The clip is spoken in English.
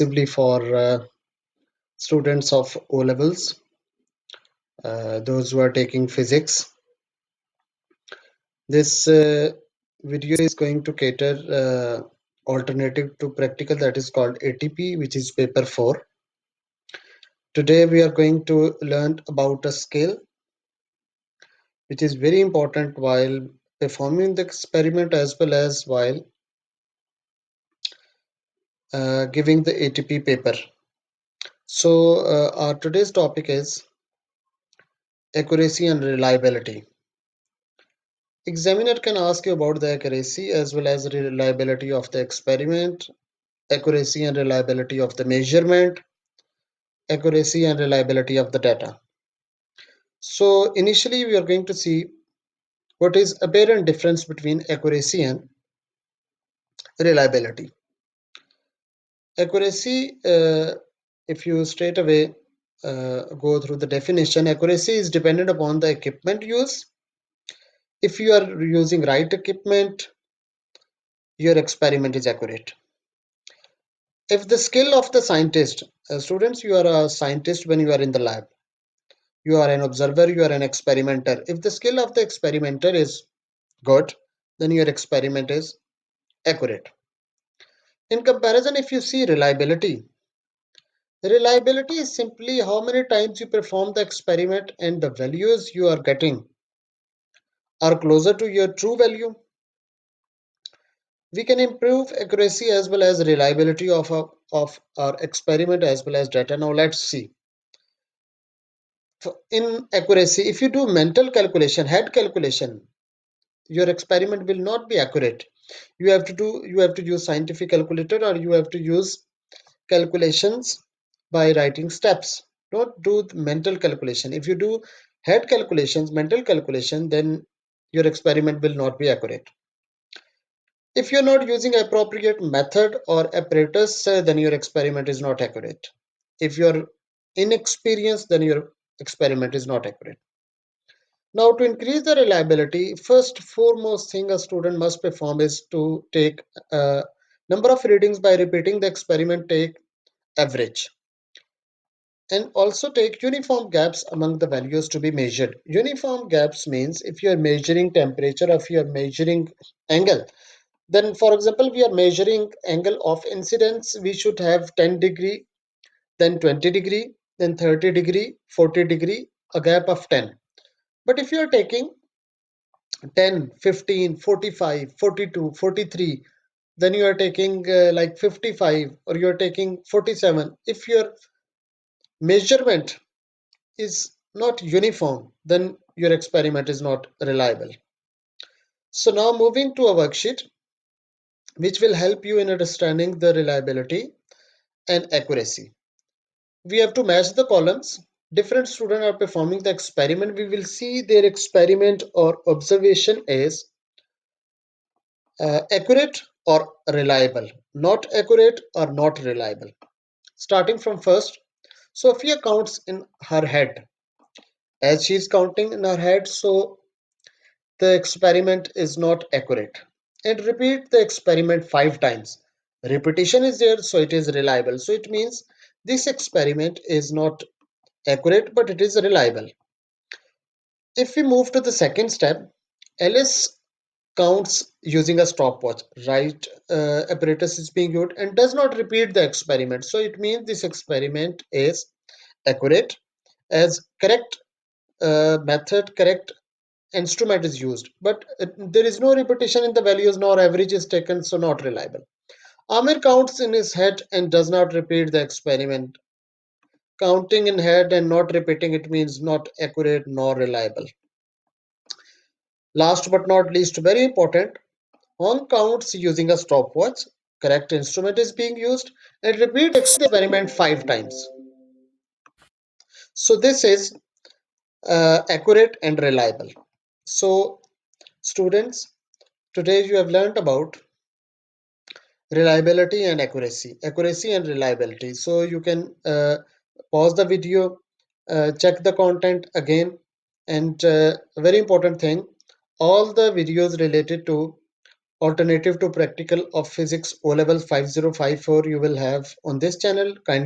exclusively for students of O levels, those who are taking physics. This video is going to cater alternative to practical, that is called ATP, which is paper 4. Today we are going to learn about a skill which is very important while performing the experiment as well as while giving the ATP paper. So our today's topic is accuracy and reliability. Examiner can ask you about the accuracy as well as reliability of the experiment, accuracy and reliability of the measurement, accuracy and reliability of the data. So initially we are going to see what is apparent difference between accuracy and reliability. Accuracy, if you straight away go through the definition, accuracy is dependent upon the equipment used. If you are using right equipment, your experiment is accurate. If the skill of the scientist, students, you are a scientist when you are in the lab. You are an observer, you are an experimenter. If the skill of the experimenter is good, then your experiment is accurate. In comparison, if you see reliability, reliability is simply how many times you perform the experiment and the values you are getting are closer to your true value. We can improve accuracy as well as reliability of our experiment as well as data. Now let's see. In accuracy, if you do mental calculation, head calculation, your experiment will not be accurate. You have to use scientific calculator, or you have to use calculations by writing steps. Don't do the mental calculation. If you do head calculations, mental calculation, then your experiment will not be accurate. If you're not using appropriate method or apparatus, then your experiment is not accurate. If you're inexperienced, then your experiment is not accurate. Now, to increase the reliability, first foremost thing a student must perform is to take a number of readings by repeating the experiment, take average, and also take uniform gaps among the values to be measured. Uniform gaps means if you are measuring temperature, or if you are measuring angle, then for example, we are measuring angle of incidence, we should have 10 degree, then 20 degree, then 30 degree, 40 degree, a gap of 10. But if you are taking 10, 15, 45, 42, 43, then you are taking like 55, or you are taking 47. If your measurement is not uniform, then your experiment is not reliable. So now moving to a worksheet which will help you in understanding the reliability and accuracy. We have to match the columns. Different students are performing the experiment. We will see their experiment or observation is accurate or reliable, not accurate or not reliable. Starting from first, Sophia counts in her head. As she is counting in her head, so the experiment is not accurate. And repeat the experiment 5 times. Repetition is there, so it is reliable. So it means this experiment is not accurate, but it is reliable. If we move to the second step, Alice counts using a stopwatch. Right apparatus is being used and does not repeat the experiment. So it means this experiment is accurate, as correct method, correct instrument is used, but there is no repetition in the values nor average is taken, so not reliable. Amir counts in his head and does not repeat the experiment. Counting in head and not repeating it means not accurate nor reliable. Last but not least, very important, on counts using a stopwatch, correct instrument is being used, and repeat the experiment 5 times. So this is accurate and reliable. So students, today you have learned about reliability and accuracy and reliability. So you can pause the video, check the content again, and a very important thing, all the videos related to alternative to practical of physics O level 5054 you will have on this channel. Kindly